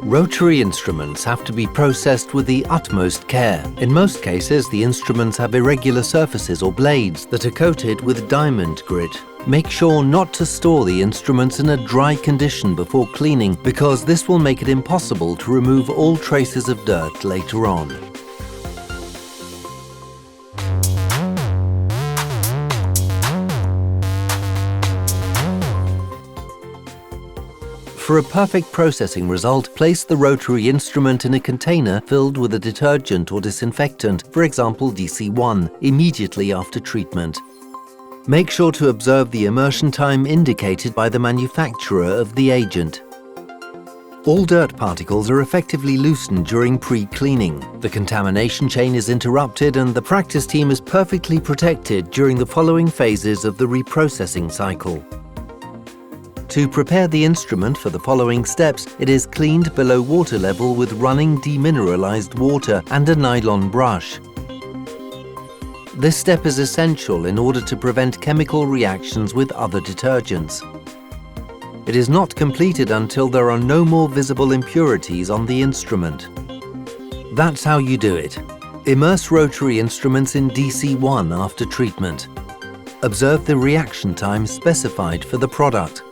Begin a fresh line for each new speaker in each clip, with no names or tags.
Rotary instruments have to be processed with the utmost care. In most cases, the instruments have irregular surfaces or blades that are coated with diamond grit. Make sure not to store the instruments in a dry condition before cleaning, because this will make it impossible to remove all traces of dirt later on. For a perfect processing result, place the rotary instrument in a container filled with a detergent or disinfectant, for example DC1, immediately after treatment. Make sure to observe the immersion time indicated by the manufacturer of the agent. All dirt particles are effectively loosened during pre-cleaning. The contamination chain is interrupted and the practice team is perfectly protected during the following phases of the reprocessing cycle. To prepare the instrument for the following steps, it is cleaned below water level with running demineralized water and a nylon brush. This step is essential in order to prevent chemical reactions with other detergents. It is not completed until there are no more visible impurities on the instrument. That's how you do it. Immerse rotary instruments in DC1 after treatment. Observe the reaction time specified for the product.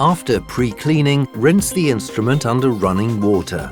After pre-cleaning, rinse the instrument under running water.